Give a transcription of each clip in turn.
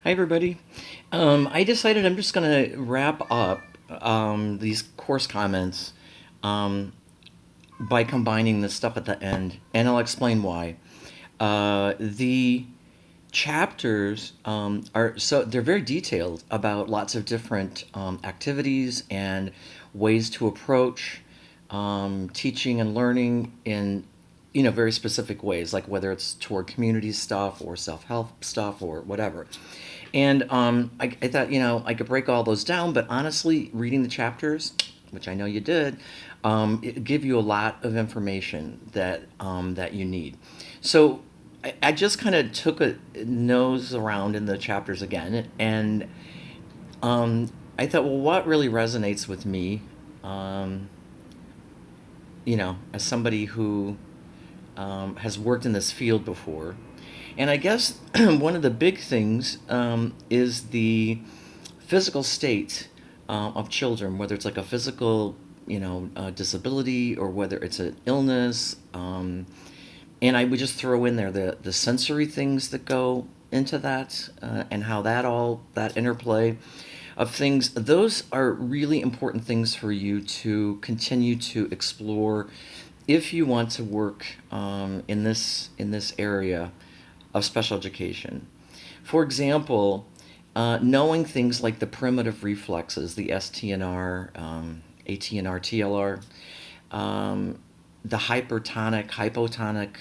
Hi, everybody. I decided I'm just going to wrap up these course comments um, by combining this stuff at the end, and I'll explain why. The chapters are so they're very detailed about lots of different activities and ways to approach teaching and learning in very specific ways, like whether it's toward community stuff or self-help stuff or whatever. And I thought I could break all those down, but honestly, reading the chapters, which I know you did, it give you a lot of information that you need. So I just kind of took a nose around in the chapters again, and I thought, well, what really resonates with me, um, as somebody who has worked in this field before. And I guess one of the big things is the physical state of children, whether it's like a physical, disability or whether it's an illness. And I would just throw in there the sensory things that go into that and how that interplay of things. Those are really important things for you to continue to explore if you want to work in this area of special education. For example, knowing things like the primitive reflexes, the STNR, ATNR, TLR, the hypertonic, hypotonic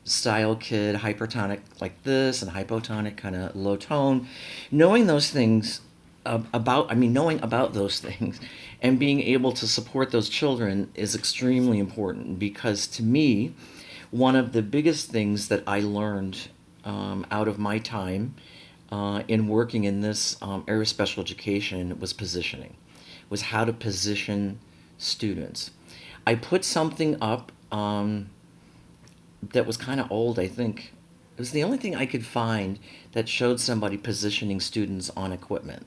style kid, hypertonic like this, and hypotonic kind of low tone. Knowing those things knowing about those things and being able to support those children is extremely important because to me, one of the biggest things that I learned out of my time in working in this area of special education was positioning, was how to position students. I put something up that was kind of old, I think. It was the only thing I could find that showed somebody positioning students on equipment.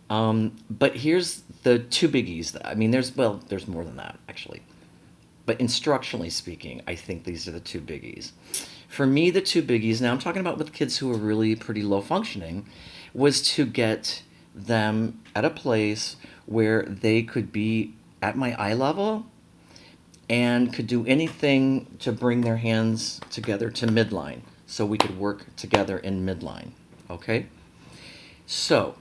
But here's the two biggies. I mean, there's more than that, actually. But instructionally speaking, I think these are the two biggies. For me, the two biggies, now I'm talking about with kids who are really pretty low functioning, was to get them at a place where they could be at my eye level and could do anything to bring their hands together to midline so we could work together in midline. Okay? So,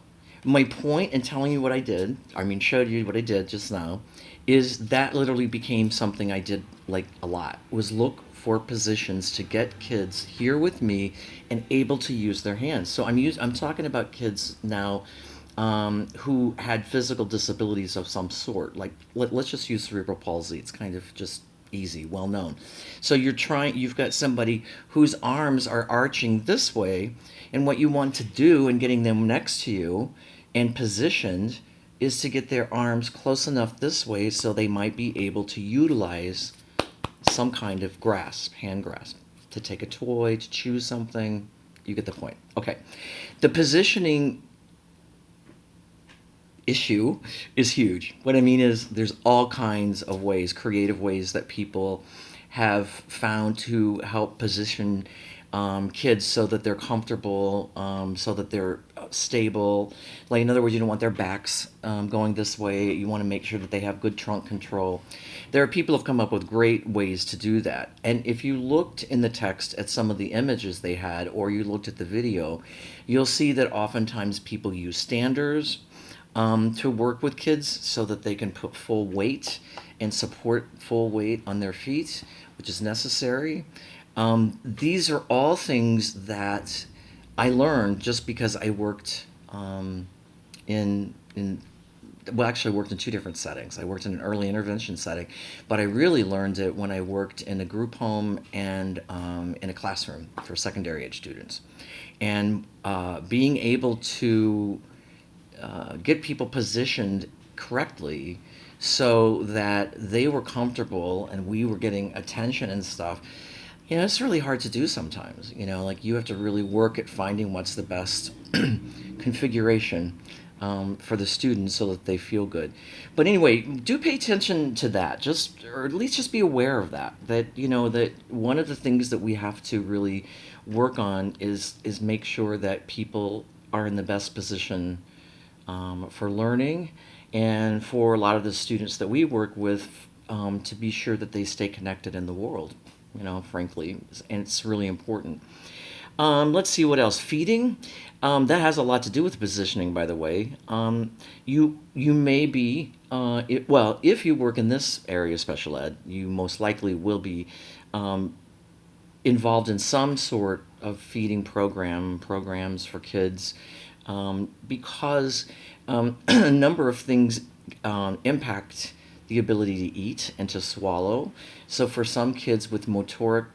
my point in telling you what I did, showed you what I did just now, is that literally became something I did like a lot, was look for positions to get kids here with me and able to use their hands. So I'm talking about kids now who had physical disabilities of some sort. Like let's just use cerebral palsy. It's kind of just easy, well known. So you've got somebody whose arms are arching this way, and what you want to do in getting them next to you and positioned is to get their arms close enough this way so they might be able to utilize some kind of grasp, hand grasp, to take a toy, to choose something. You get the point. Okay. The positioning issue is huge. What I mean is there's all kinds of ways, creative ways that people have found to help position kids so that they're comfortable, so that they're stable. Like in other words, you don't want their backs going this way. You want to make sure that they have good trunk control. There are people who have come up with great ways to do that. And if you looked in the text at some of the images they had, or you looked at the video, you'll see that oftentimes people use standers to work with kids so that they can put full weight and support full weight on their feet, which is necessary. These are all things that I learned just because I worked in well, actually, I worked in two different settings. I worked in an early intervention setting, but I really learned it when I worked in a group home and in a classroom for secondary age students. And being able to get people positioned correctly so that they were comfortable and we were getting attention and stuff. It's really hard to do sometimes. Like you have to really work at finding what's the best configuration for the students so that they feel good. But anyway, do pay attention to that, or at least just be aware of that. That one of the things that we have to really work on is make sure that people are in the best position for learning, and for a lot of the students that we work with, to be sure that they stay connected in the world, frankly, and it's really important. Let's see what else. Feeding, that has a lot to do with positioning, by the way. You may be, well, if you work in this area of special ed, you most likely will be involved in some sort of feeding programs for kids, because a number of things impact the ability to eat and to swallow. So for some kids with motoric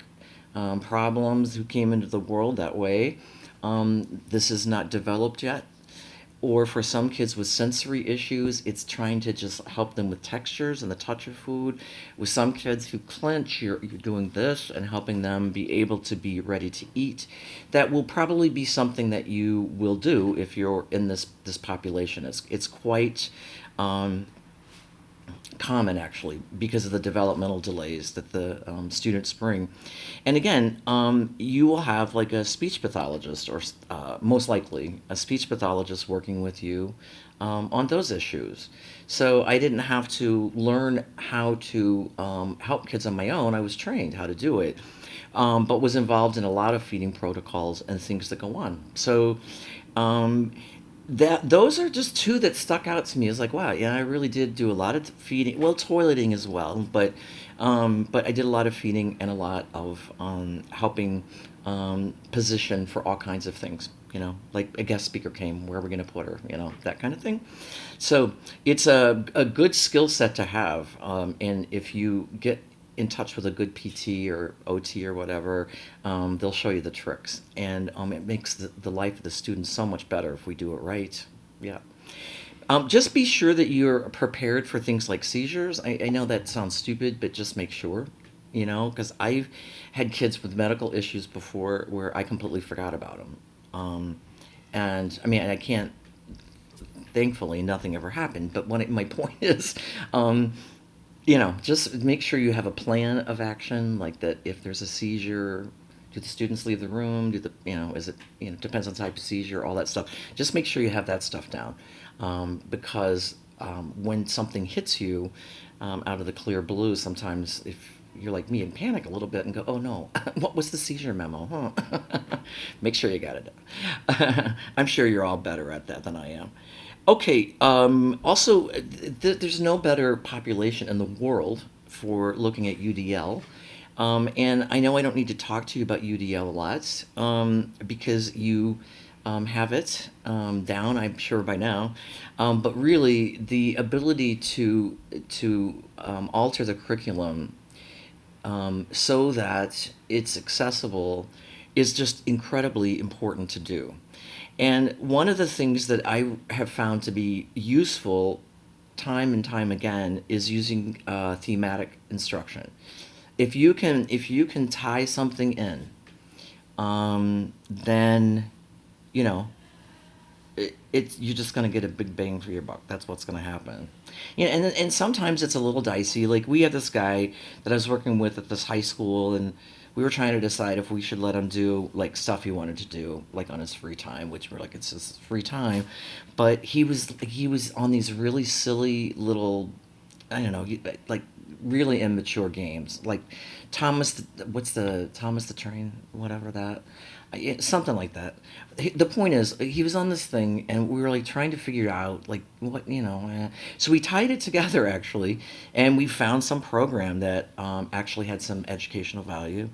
problems who came into the world that way, this is not developed yet. Or for some kids with sensory issues, it's trying to just help them with textures and the touch of food. With some kids who clench, you're doing this and helping them be able to be ready to eat. That will probably be something that you will do if you're in this population. It's quite common, actually, because of the developmental delays that the students bring. And again, you will have like a speech pathologist, or most likely a speech pathologist working with you on those issues. So I didn't have to learn how to help kids on my own. I was trained how to do it, but was involved in a lot of feeding protocols and things that go on. So that those are just two that stuck out to me. It's like, wow, yeah, I really did do a lot of feeding, well, toileting as well, but I did a lot of feeding and a lot of helping position for all kinds of things. Like a guest speaker came, where are we going to put her? That kind of thing. So it's a good skill set to have, and if you get in touch with a good PT or OT or whatever, they'll show you the tricks, and it makes the life of the students so much better if we do it right. Yeah. Just be sure that you're prepared for things like seizures. I know that sounds stupid, but just make sure, because I've had kids with medical issues before where I completely forgot about them. And I mean, I can't, thankfully, nothing ever happened, but my point is, just make sure you have a plan of action, like that if there's a seizure, do the students leave the room? Is it, depends on the type of seizure, all that stuff. Just make sure you have that stuff down, because when something hits you out of the clear blue, sometimes if you're like me and panic a little bit and go, oh no, what was the seizure memo? Huh? Make sure you got it down. I'm sure you're all better at that than I am. Okay, also, there's no better population in the world for looking at UDL. And I know I don't need to talk to you about UDL a lot, because you have it down, I'm sure, by now. But really, the ability to alter the curriculum so that it's accessible is just incredibly important to do. And one of the things that I have found to be useful time and time again is using thematic instruction. If you can tie something in, then you know you're just going to get a big bang for your buck. That's what's going to happen. And sometimes it's a little dicey. Like, we had this guy that I was working with at this high school, and we were trying to decide if we should let him do like stuff he wanted to do, like on his free time, which we're like, it's his free time. But he was on these really silly little, I don't know, like really immature games, like what's the Thomas the Train, whatever that, something like that. The point is, he was on this thing, and we were like trying to figure out like what, So we tied it together, actually, and we found some program that actually had some educational value.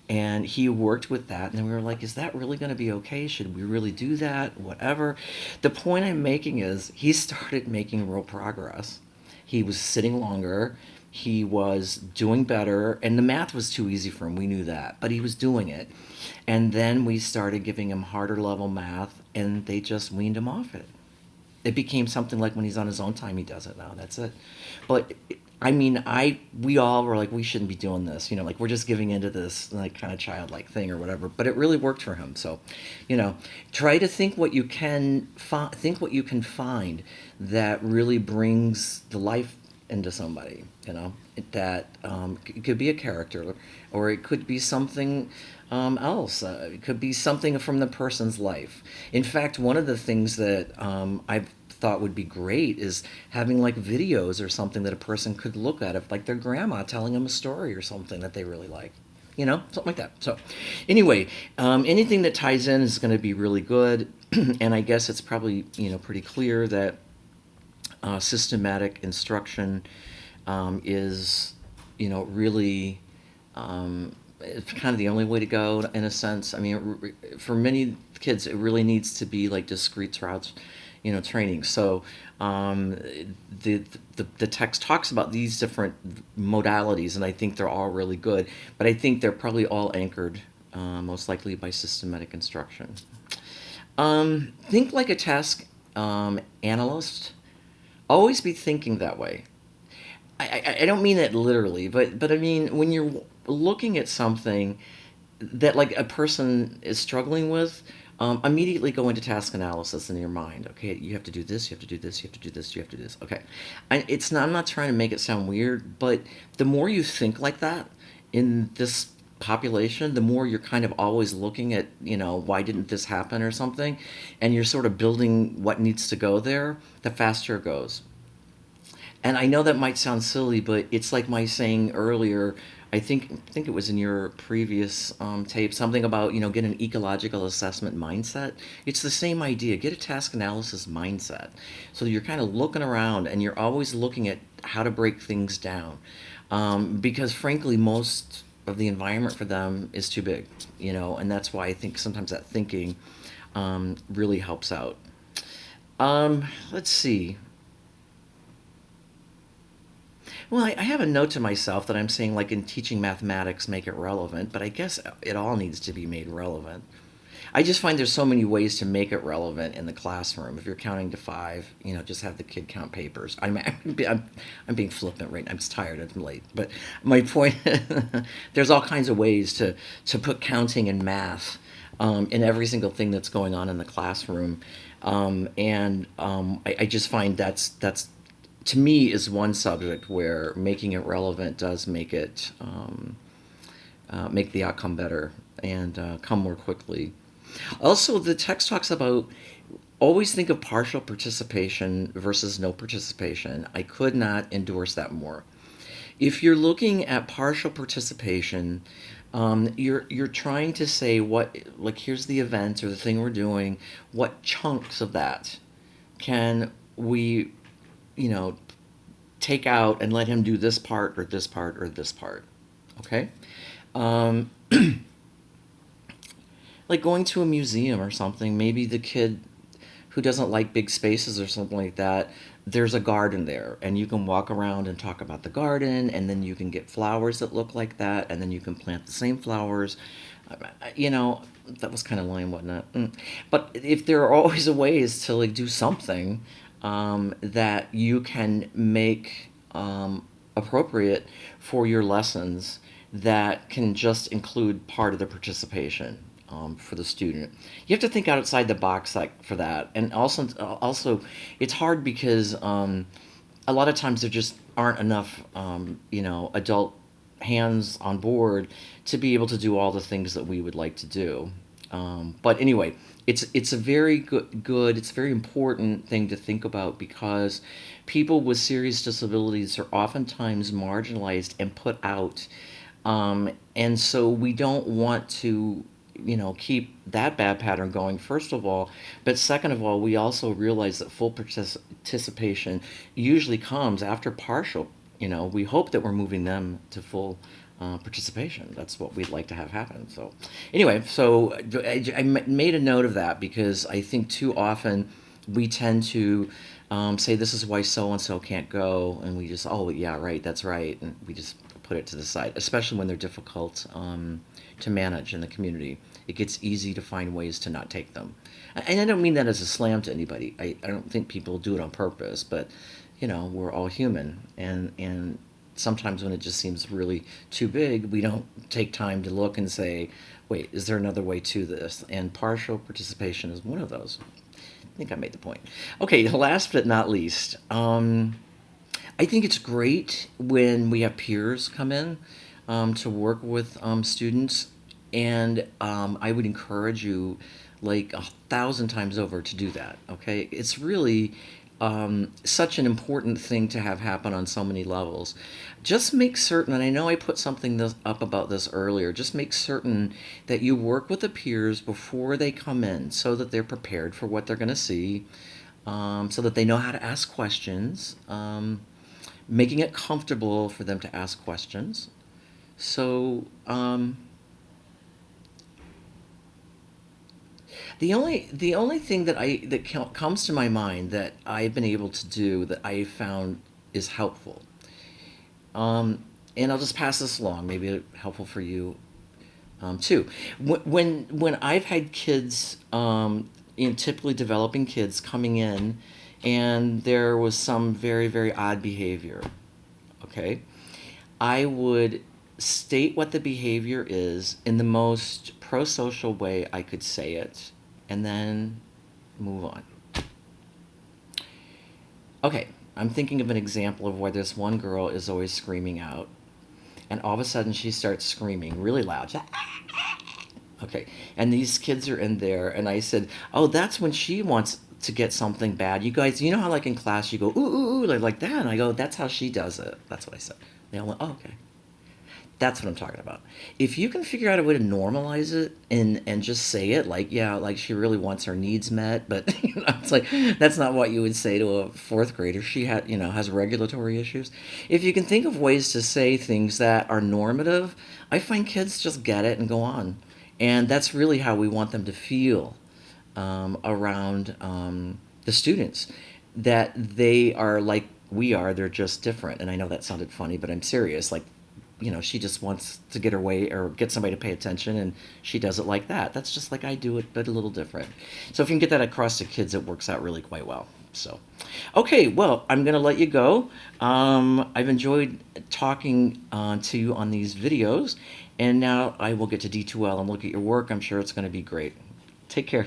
And he worked with that, and then we were like, is that really going to be okay? Should we really do that? Whatever. The point I'm making is, he started making real progress. He was sitting longer. He was doing better, and the math was too easy for him. We knew that, but he was doing it. And then we started giving him harder level math, and they just weaned him off it. It became something like when he's on his own time, he does it now. That's it. But I mean, we all were like, we shouldn't be doing this. Like, we're just giving into this like kind of childlike thing or whatever. But it really worked for him. So, try to think what you can think what you can find that really brings the life into somebody. that it could be a character, or it could be something else. It could be something from the person's life. In fact, one of the things that I've thought would be great is having like videos or something that a person could look at of like their grandma telling them a story or something that they really like, something like that. So anyway, anything that ties in is going to be really good. And I guess it's probably pretty clear that systematic instruction is really it's kind of the only way to go in a sense. I mean, for many kids, it really needs to be like discrete routes, training. So the, the text talks about these different modalities, and I think they're all really good. But I think they're probably all anchored, most likely by systematic instruction. Think like a task analyst. Always be thinking that way. I don't mean it literally, but I mean when you're looking at something that like a person is struggling with, immediately go into task analysis in your mind. Okay, you have to do this, you have to do this, you have to do this, you have to do this. Okay, it's not. I'm not trying to make it sound weird, but the more you think like that in this population, the more you're kind of always looking at, why didn't this happen or something, and you're sort of building what needs to go there. The faster it goes. And I know that might sound silly, but it's like my saying earlier. I think it was in your previous tape, something about get an ecological assessment mindset. It's the same idea. Get a task analysis mindset, so you're kind of looking around and you're always looking at how to break things down, because frankly, most of the environment for them is too big, and that's why I think sometimes that thinking really helps out. Let's see. Well, I have a note to myself that I'm saying, like in teaching mathematics, make it relevant, but I guess it all needs to be made relevant. I just find there's so many ways to make it relevant in the classroom. If you're counting to five, just have the kid count papers. I'm being flippant right now. I'm just tired. I'm late. But my point, there's all kinds of ways to put counting and math in every single thing that's going on in the classroom. I just find that's to me is one subject where making it relevant does make the outcome better and come more quickly. Also, the text talks about always think of partial participation versus no participation. I could not endorse that more. If you're looking at partial participation, you're trying to say what, like, here's the event or the thing we're doing. What chunks of that can we, you know, take out and let him do this part or this part or this part? Okay. Um, like going to a museum or something, maybe the kid who doesn't like big spaces or something like that, there's a garden there and you can walk around and talk about the garden, and then you can get flowers that look like that, and then you can plant the same flowers. You know, that was kind of lame, wasn't it? But if there are always ways to like do something that you can make appropriate for your lessons, that can just include part of the participation for the student. You have to think outside the box like for that, and also it's hard because a lot of times there just aren't enough adult hands on board to be able to do all the things that we would like to do. But anyway, it's a very good, it's a very important thing to think about, because people with serious disabilities are oftentimes marginalized and put out, and so we don't want to keep that bad pattern going, first of all. But second of all, we also realize that full participation usually comes after partial. We hope that we're moving them to full participation. That's what we'd like to have happen. So anyway, so I made a note of that, because I think too often we tend to say this is why so and so can't go, and we just, oh yeah, right, that's right, and we just put it to the side, especially when they're difficult to manage in the community. It gets easy to find ways to not take them. And I don't mean that as a slam to anybody. I don't think people do it on purpose, but we're all human, and sometimes when it just seems really too big, we don't take time to look and say, wait, is there another way to this? And partial participation is one of those. I think I made the point. Okay, last but not least, I think it's great when we have peers come in to work with students, and I would encourage you, like 1,000 times over, to do that. Okay, it's really such an important thing to have happen on so many levels. Just make certain, and I know I put something up about this earlier. Just make certain that you work with the peers before they come in, so that they're prepared for what they're going to see, so that they know how to ask questions. Making it comfortable for them to ask questions. So the only thing that comes to my mind that I've been able to do that I found is helpful, and I'll just pass this along. Maybe it's helpful for you too. When I've had kids, typically developing kids coming in, and there was some very very odd behavior. Okay, I would state what the behavior is in the most pro social way I could say it, and then move on. Okay, I'm thinking of an example of where this one girl is always screaming out, and all of a sudden she starts screaming really loud. Okay, and these kids are in there, and I said, "Oh, that's when she wants to get something bad. You guys, you know how like in class you go ooh ooh ooh like that?" And I go, "That's how she does it." That's what I said. They all went, "Oh, okay." That's what I'm talking about. If you can figure out a way to normalize it and just say it like, yeah, like she really wants her needs met, but it's like that's not what you would say to a fourth grader. She has regulatory issues. If you can think of ways to say things that are normative, I find kids just get it and go on, and that's really how we want them to feel around the students, that they are like we are. They're just different. And I know that sounded funny, but I'm serious. Like, she just wants to get her way or get somebody to pay attention, and she does it like that. That's just like I do it, but a little different. So if you can get that across to kids, it works out really quite well. So, okay, well, I'm going to let you go. I've enjoyed talking to you on these videos, and now I will get to D2L and look at your work. I'm sure it's going to be great. Take care.